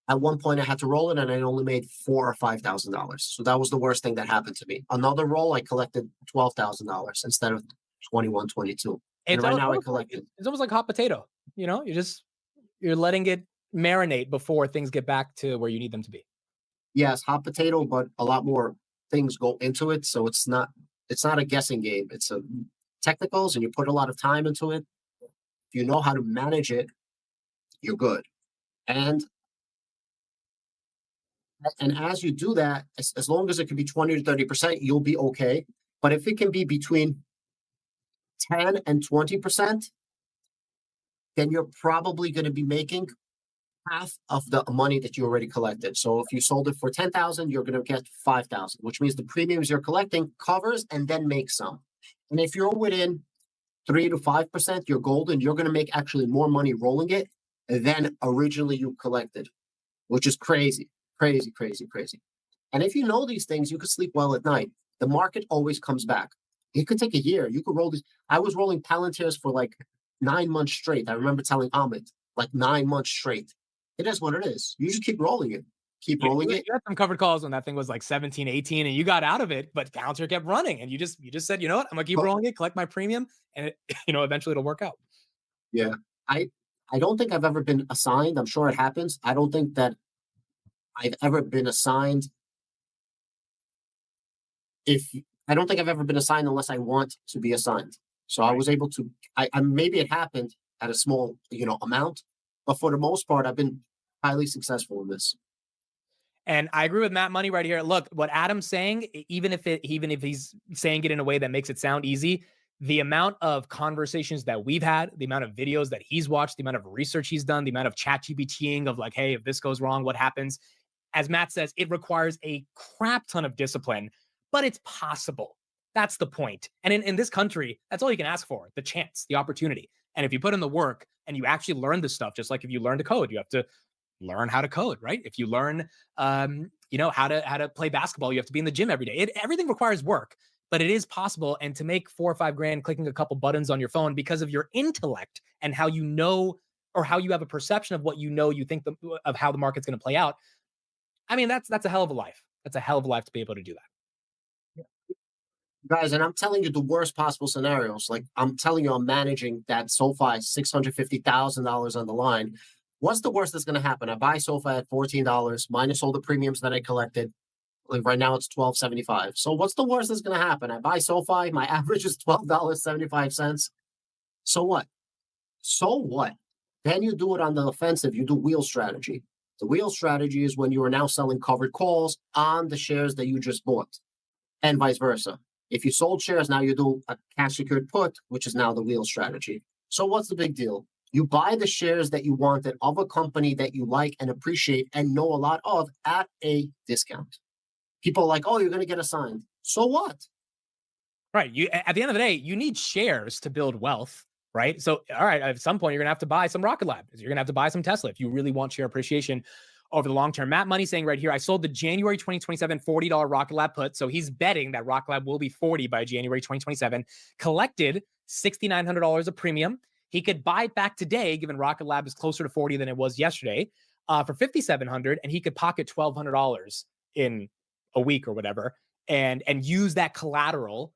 At one point, I had to roll it, and I only made $4,000 or $5,000. So that was the worst thing that happened to me. Another roll, I collected $12,000 instead of 21, 22. And right now, I collected. It's almost like hot potato. You know, you're letting it marinate before things get back to where you need them to be. Yes, hot potato, but a lot more things go into it. So it's not a guessing game. It's a technicals, and you put a lot of time into it. If you know how to manage it, you're good. And as you do that, as long as it can be 20 to 30%, you'll be okay. But if it can be between 10 and 20%, then you're probably going to be making half of the money that you already collected. So if you sold it for 10,000, you're going to get 5,000, which means the premiums you're collecting covers and then makes some. And if you're within 3 to 5%, you're golden. You're going to make actually more money rolling it than originally you collected, which is crazy. Crazy, crazy, crazy. And if you know these things, you could sleep well at night. The market always comes back. It could take a year. You could roll these. I was rolling Palantirs for like 9 months straight. I remember telling Ahmed, like 9 months straight. It is what it is. You just keep rolling it. Keep rolling it. You had some covered calls when that thing was like 17, 18, and you got out of it, but Palantir kept running. And you just said, you know what? I'm going to keep rolling it, collect my premium, and it, eventually it'll work out. Yeah. I don't think I've ever been assigned. I'm sure it happens. I don't think that I've ever been assigned. I don't think I've ever been assigned unless I want to be assigned. So I was able to. I maybe it happened at a small amount, but for the most part, I've been highly successful in this. And I agree with Matt Money right here. Look, what Adam's saying, even if he's saying it in a way that makes it sound easy, the amount of conversations that we've had, the amount of videos that he's watched, the amount of research he's done, the amount of chat GPTing of like, hey, if this goes wrong, what happens? As Matt says, it requires a crap ton of discipline, but it's possible. That's the point. And in this country, that's all you can ask for, the chance, the opportunity. And if you put in the work and you actually learn this stuff, just like if you learn to code, you have to learn how to code, right? If you learn, how to play basketball, you have to be in the gym every day. Everything requires work, but it is possible. And to make $4 or $5 grand clicking a couple buttons on your phone because of your intellect and how you know, or how you have a perception of what you think of how the market's going to play out. I mean, that's a hell of a life. That's a hell of a life to be able to do that. Guys, and I'm telling you the worst possible scenarios. Like I'm telling you, I'm managing that SoFi $650,000 on the line. What's the worst that's going to happen? I buy SoFi at $14 minus all the premiums that I collected. Like right now, it's $12.75. So what's the worst that's going to happen? I buy SoFi. My average is $12.75. So what? So what? Then you do it on the offensive. You do wheel strategy. The wheel strategy is when you are now selling covered calls on the shares that you just bought, and vice versa. If you sold shares, now you do a cash secured put, which is now the wheel strategy. So what's the big deal? You buy the shares that you wanted of a company that you like and appreciate and know a lot of at a discount. People are like, oh, you're going to get assigned. So what? Right. At the end of the day, you need shares to build wealth, right? So, all right, at some point, you're going to have to buy some Rocket Lab. You're going to have to buy some Tesla if you really want share appreciation over the long term. Matt Money saying right here, I sold the January 2027 $40 Rocket Lab put. So he's betting that Rocket Lab will be 40 by January 2027. Collected $6,900 of premium. He could buy it back today, given Rocket Lab is closer to 40 than it was yesterday, for $5,700, and he could pocket $1,200 in a week or whatever, and use that collateral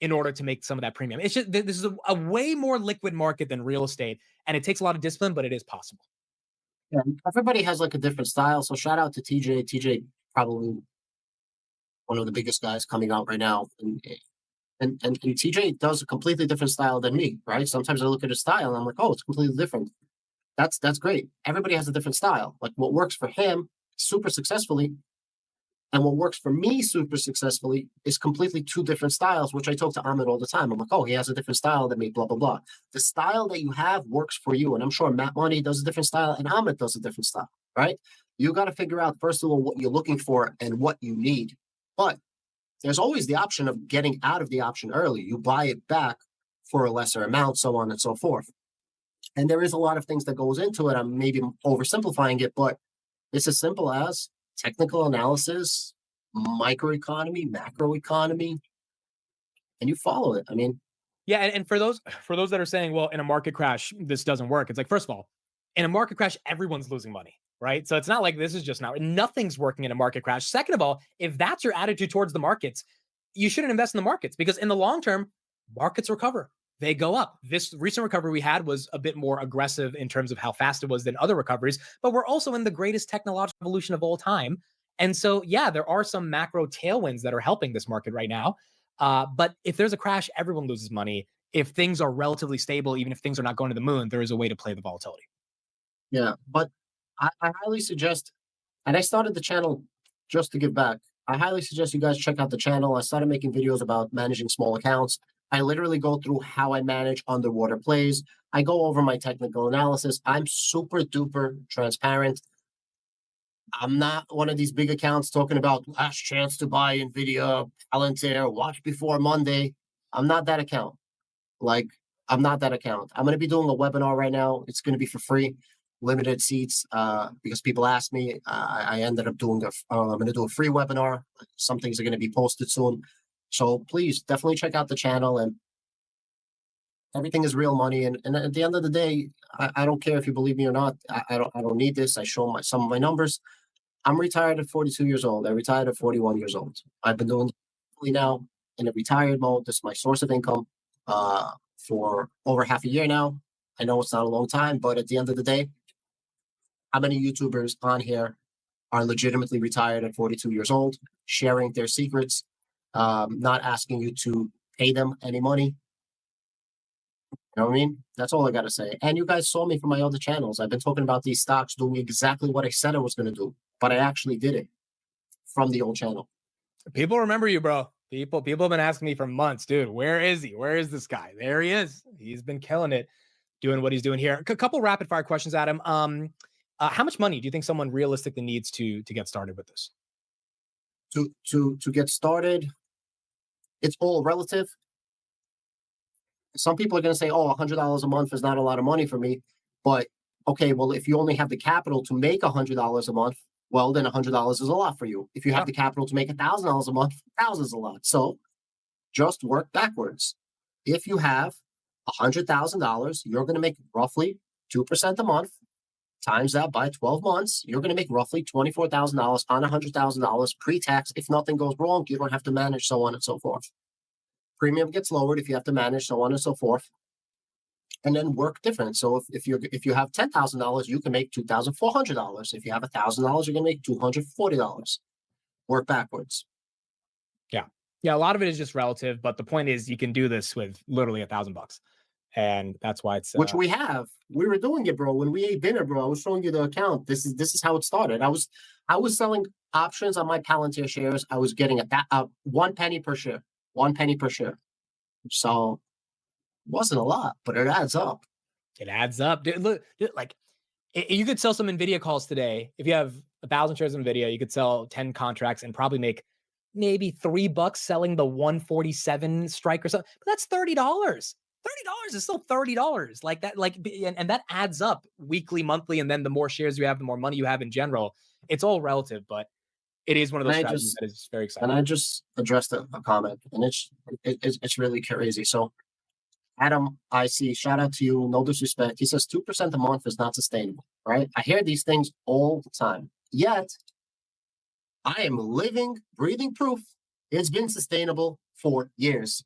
in order to make some of that premium. It's just, this is a way more liquid market than real estate, and it takes a lot of discipline, but it is possible. Yeah, everybody has like a different style. So shout out to TJ. TJ, probably one of the biggest guys coming out right now. And And TJ does a completely different style than me, right? Sometimes I look at his style and I'm like, oh, it's completely different. That's great. Everybody has a different style. Like what works for him super successfully and what works for me super successfully is completely two different styles, which I talk to Ahmed all the time. I'm like, oh, he has a different style than me, blah, blah, blah. The style that you have works for you. And I'm sure Matt Money does a different style and Ahmed does a different style, right? You got to figure out, first of all, what you're looking for and what you need. But there's always the option of getting out of the option early. You buy it back for a lesser amount, so on and so forth. And there is a lot of things that goes into it. I'm maybe oversimplifying it, but it's as simple as technical analysis, microeconomy, macroeconomy, and you follow it. I mean, yeah, and for those that are saying, well, in a market crash, this doesn't work. It's like, first of all, in a market crash, everyone's losing money, right? So it's not like this is just now. Nothing's working in a market crash. Second of all, if that's your attitude towards the markets, you shouldn't invest in the markets because in the long term, markets recover. They go up. This recent recovery we had was a bit more aggressive in terms of how fast it was than other recoveries, but we're also in the greatest technological evolution of all time. And so, yeah, there are some macro tailwinds that are helping this market right now. But if there's a crash, everyone loses money. If things are relatively stable, even if things are not going to the moon, there is a way to play the volatility. yeah, but I highly suggest, and I started the channel just to give back. I highly suggest you guys check out the channel. I started making videos about managing small accounts. I literally go through how I manage underwater plays. I go over my technical analysis. I'm super duper transparent. I'm not one of these big accounts talking about last chance to buy Nvidia, Palantir, watch before Monday. I'm not that account. Like, I'm not that account. I'm going to be doing a webinar right now. It's going to be for free, limited seats, because people asked me. I ended up doing I'm going to do a free webinar. Some things are going to be posted soon. So please definitely check out the channel, and everything is real money. And at the end of the day, I don't care if you believe me or not. I don't need this. I show some of my numbers. I'm retired at 42 years old. I retired at 41 years old. I've been doing now in a retired mode. This is my source of income for over half a year now. I know it's not a long time, but at the end of the day, how many YouTubers on here are legitimately retired at 42 years old, sharing their secrets, not asking you to pay them any money? You know what I mean? That's all I got to say. And you guys saw me from my other channels. I've been talking about these stocks doing exactly what I said I was going to do, but I actually did it from the old channel. People remember you, bro. People have been asking me for months, dude, where is he? Where is this guy? There he is. He's been killing it, doing what he's doing here. A couple rapid fire questions, Adam. How much money do you think someone realistically needs to get started with this? To get started, it's all relative. Some people are going to say, oh, $100 a month is not a lot of money for me. But okay, well, if you only have the capital to make $100 a month, well, then $100 is a lot for you. If you have the capital to make $1,000 a month, 1,000 is a lot. So just work backwards. If you have $100,000, you're going to make roughly 2% a month. Times that by 12 months, you're going to make roughly $24,000 on $100,000 pre-tax. If nothing goes wrong, you don't have to manage, so on and so forth. Premium gets lowered if you have to manage, so on and so forth, and then work different. So if you have $10,000, you can make $2,400. If you have $1,000, you're gonna make $240. Work backwards. Yeah, a lot of it is just relative, but the point is you can do this with literally $1,000, and that's why it's which we have. We were doing it, bro. When we ate dinner, bro, I was showing you the account. This is how it started. I was selling options on my Palantir shares. I was getting 1 penny per share. 1 penny per share. So it wasn't a lot, but it adds up. It adds up. Dude, look, like you could sell some NVIDIA calls today. If you have 1,000 shares of NVIDIA, you could sell 10 contracts and probably make maybe $3 selling the 147 strike or something. But that's $30. $30 is still $30. Like that, and that adds up weekly, monthly, and then the more shares you have, the more money you have in general. It's all relative, but it is one of those strategies that is very exciting. And I just addressed a comment, and it's really crazy. So, Adam, I see. Shout out to you. No disrespect. He says 2% a month is not sustainable. Right? I hear these things all the time. Yet, I am living, breathing proof it's been sustainable for years.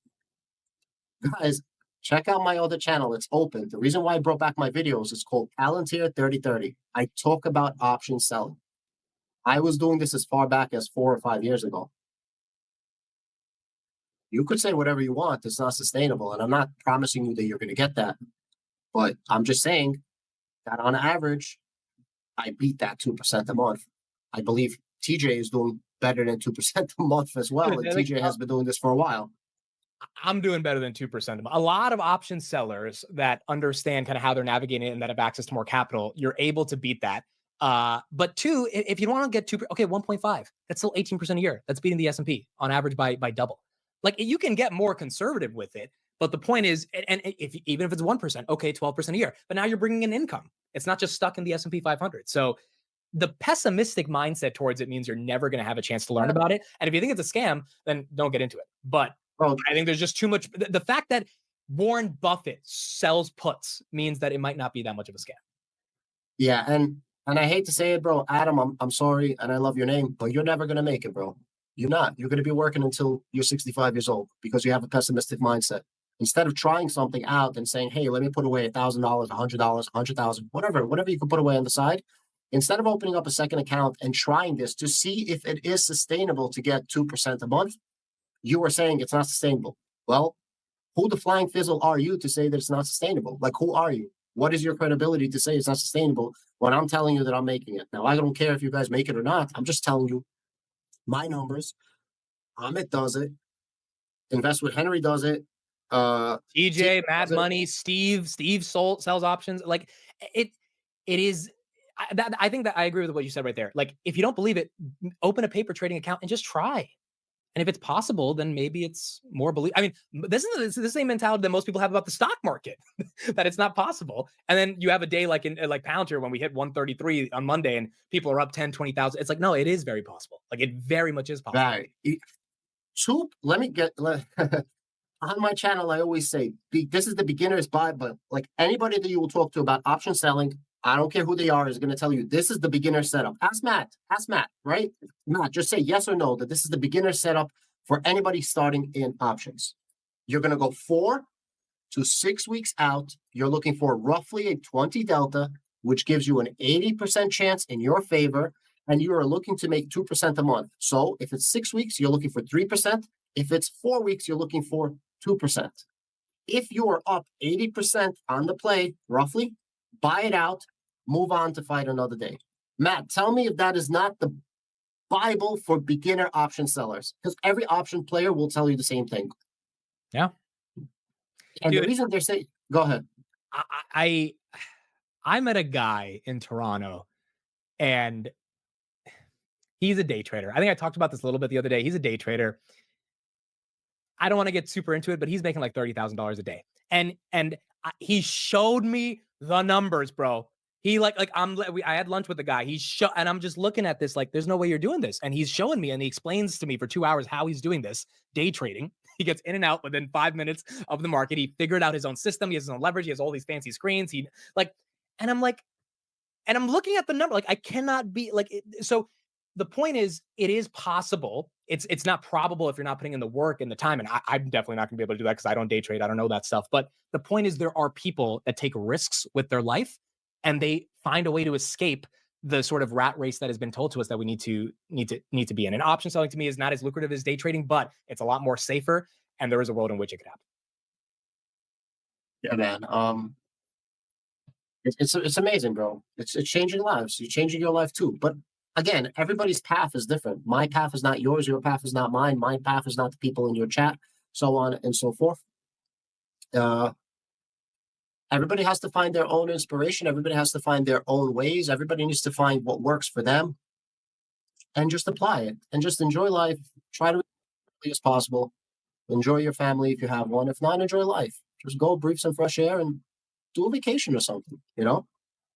Guys, check out my other channel. It's open. The reason why I brought back my videos is called Palantir 3030. I talk about option selling. I was doing this as far back as 4 or 5 years ago. You could say whatever you want. It's not sustainable. And I'm not promising you that you're going to get that. But I'm just saying that on average, I beat that 2% a month. I believe TJ is doing better than 2% a month as well. And TJ has been doing this for a while. I'm doing better than 2%. A lot of option sellers that understand kind of how they're navigating it and that have access to more capital, you're able to beat that. But two, if you want to get 1.5, that's still 18% a year. That's beating the S&P on average by double. Like, you can get more conservative with it. But the point is, and even if it's 1%, okay, 12% a year. But now you're bringing in income. It's not just stuck in the S&P 500. So the pessimistic mindset towards it means you're never going to have a chance to learn about it. And if you think it's a scam, then don't get into it. But I think there's just too much. The fact that Warren Buffett sells puts means that it might not be that much of a scam. Yeah, and I hate to say it, bro, Adam, I'm sorry, and I love your name, but you're never gonna make it, bro. You're not. You're gonna be working until you're 65 years old because you have a pessimistic mindset. Instead of trying something out and saying, "Hey, let me put away $1,000, $100, 100,000, whatever you can put away on the side," instead of opening up a second account and trying this to see if it is sustainable to get 2% a month, you were saying it's not sustainable. Well, who the flying fizzle are you to say that it's not sustainable? Like, who are you? What is your credibility to say it's not sustainable when I'm telling you that I'm making it? Now, I don't care if you guys make it or not. I'm just telling you my numbers. Ahmed does it. Invest with Henry does it. TJ, Mad Money, Steve sells options. Like, it is. I think that I agree with what you said right there. Like, if you don't believe it, open a paper trading account and just try. And if it's possible, then maybe it's more believe. I mean, this is the same mentality that most people have about the stock market, that it's not possible. And then you have a day like in like Palantir when we hit 133 on Monday and people are up 10, 20,000. It's like, no, it is very possible. Like, it very much is possible. Right. Let me get on my channel. I always say this is the beginner's buy, but like anybody that you will talk to about option selling, I don't care who they are, is going to tell you this is the beginner setup. Ask Matt, right? Matt, just say yes or no that this is the beginner setup for anybody starting in options. You're going to go 4 to 6 weeks out. You're looking for roughly a 20 delta, which gives you an 80% chance in your favor, and you are looking to make 2% a month. So if it's 6 weeks, you're looking for 3%. If it's 4 weeks, you're looking for 2%. If you are up 80% on the play, roughly, buy it out, move on to fight another day. Matt, tell me if that is not the Bible for beginner option sellers, because every option player will tell you the same thing. Yeah. And the reason they're saying, go ahead. I met a guy in Toronto, and he's a day trader. I think I talked about this a little bit the other day. He's a day trader. I don't want to get super into it, but he's making like $30,000 a day. And he showed me the numbers, bro. He I had lunch with the guy. And I'm just looking at this like, there's no way you're doing this. And he's showing me, and he explains to me for 2 hours how he's doing this day trading. He gets in and out within 5 minutes of the market. He figured out his own system. He has his own leverage. He has all these fancy screens. And I'm looking at the number. Like, I cannot be like, so the point is, it is possible. It's not probable if you're not putting in the work and the time. And I'm definitely not gonna be able to do that because I don't day trade. I don't know that stuff. But the point is, there are people that take risks with their life and they find a way to escape the sort of rat race that has been told to us that we need to be in. And option selling to me is not as lucrative as day trading, but it's a lot more safer. And there is a world in which it could happen. Yeah, man. It's amazing, bro. It's changing lives. You're changing your life too. But again, everybody's path is different. My path is not yours. Your path is not mine. My path is not the people in your chat, so on and so forth. Everybody has to find their own inspiration. Everybody has to find their own ways. Everybody needs to find what works for them and just apply it and just enjoy life. Try to be as possible. Enjoy your family if you have one. If not, enjoy life. Just go breathe some fresh air and do a vacation or something, you know?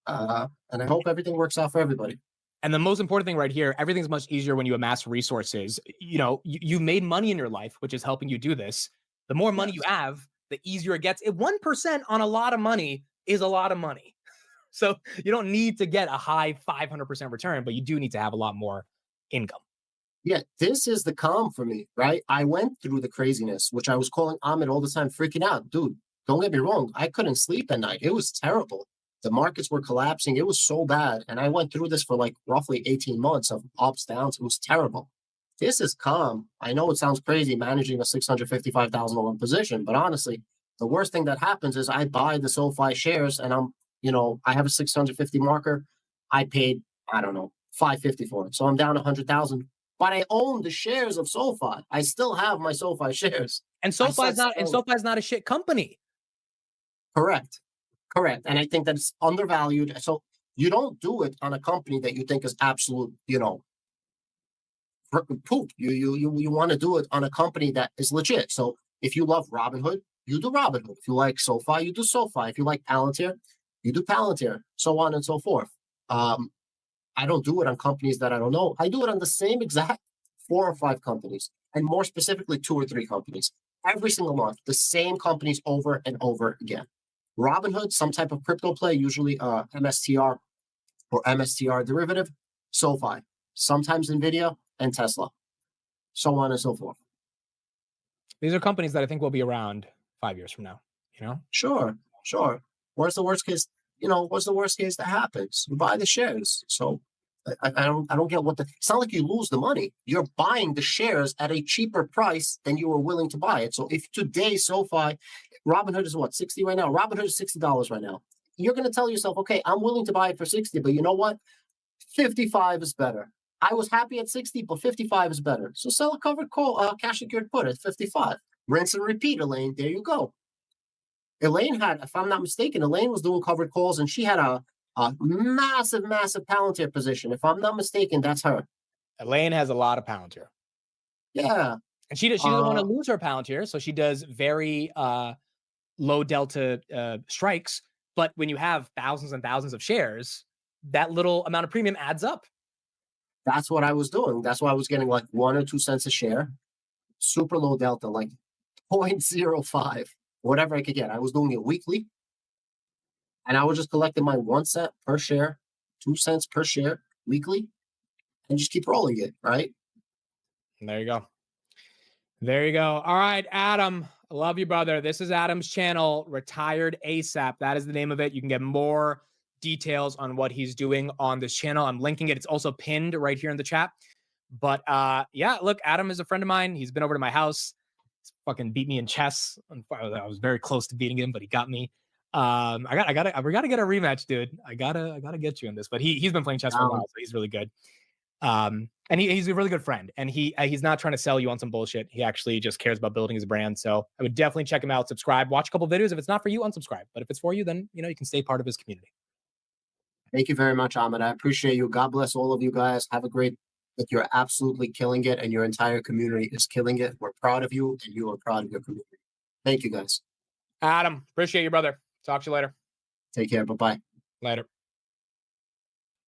And I hope everything works out for everybody. And the most important thing right here, everything's much easier when you amass resources. You know, you made money in your life, which is helping you do this. The more money you have, the easier it gets. 1% on a lot of money is a lot of money. So you don't need to get a high 500% return, but you do need to have a lot more income. Yeah, this is the calm for me, right? I went through the craziness, which I was calling Ahmed all the time, freaking out. Dude, don't get me wrong. I couldn't sleep at night. It was terrible. The markets were collapsing. It was so bad. And I went through this for like roughly 18 months of ups, downs. It was terrible. this is calm. I know it sounds crazy managing a $655,000 position, but honestly, the worst thing that happens is I buy the SoFi shares and I have a 650 marker. I paid, I don't know, 550 for it. So I'm down 100,000, but I own the shares of SoFi. I still have my SoFi shares. And SoFi's not a shit company. Correct. Correct. And I think that it's undervalued. So you don't do it on a company that you think is absolute, poop. You want to do it on a company that is legit. So if you love Robinhood, you do Robinhood. If you like SoFi, you do SoFi. If you like Palantir, you do Palantir, so on and so forth. I don't do it on companies that I don't know. I do it on the same exact 4 or 5 companies, and more specifically 2 or 3 companies. Every single month, the same companies over and over again. Robinhood, some type of crypto play, usually MSTR or MSTR derivative. SoFi, sometimes NVIDIA and Tesla, so on and so forth. These are companies that I think will be around 5 years from now, Sure. What's the worst case? What's the worst case that happens? You buy the shares. So I don't get it's not like you lose the money. You're buying the shares at a cheaper price than you were willing to buy it. So if today SoFi, Robinhood is what, 60 right now? Robinhood is $60 right now. You're going to tell yourself, okay, I'm willing to buy it for 60, but you know what? 55 is better. I was happy at 60, but 55 is better. So sell a covered call, cash secured put at 55. Rinse and repeat, Elaine. There you go. Elaine had, if I'm not mistaken, Elaine was doing covered calls and she had a massive Palantir position. If I'm not mistaken, that's her. Elaine has a lot of Palantir. Yeah. And she doesn't want to lose her Palantir, so she does very low delta strikes. But when you have thousands and thousands of shares, that little amount of premium adds up. That's what I was doing. That's why I was getting like 1 or 2 cents a share. Super low delta, like 0.05, whatever I could get. I was doing it weekly. And I was just collecting my 1 cent per share, 2 cents per share weekly, and just keep rolling it, right? There you go. There you go. All right, Adam. I love you, brother. This is Adam's channel, Retired ASAP. That is the name of it. You can get more details on what he's doing on this channel. I'm linking it. It's also pinned right here in the chat. But yeah, look, Adam is a friend of mine. He's been over to my house. He's fucking beat me in chess. I was very close to beating him, but he got me. We gotta get a rematch, dude. I gotta get you in this. But he's been playing chess for a while, so he's really good. And he's a really good friend, and he's not trying to sell you on some bullshit. He actually just cares about building his brand. So I would definitely check him out, subscribe, watch a couple videos. If it's not for you, unsubscribe. But if it's for you, then you can stay part of his community. Thank you very much, Ahmed. I appreciate you. God bless all of you guys. Have a great, you're absolutely killing it, and your entire community is killing it. We're proud of you, and you are proud of your community. Thank you, guys. Adam, appreciate you, brother. Talk to you later. Take care. Bye-bye. Later.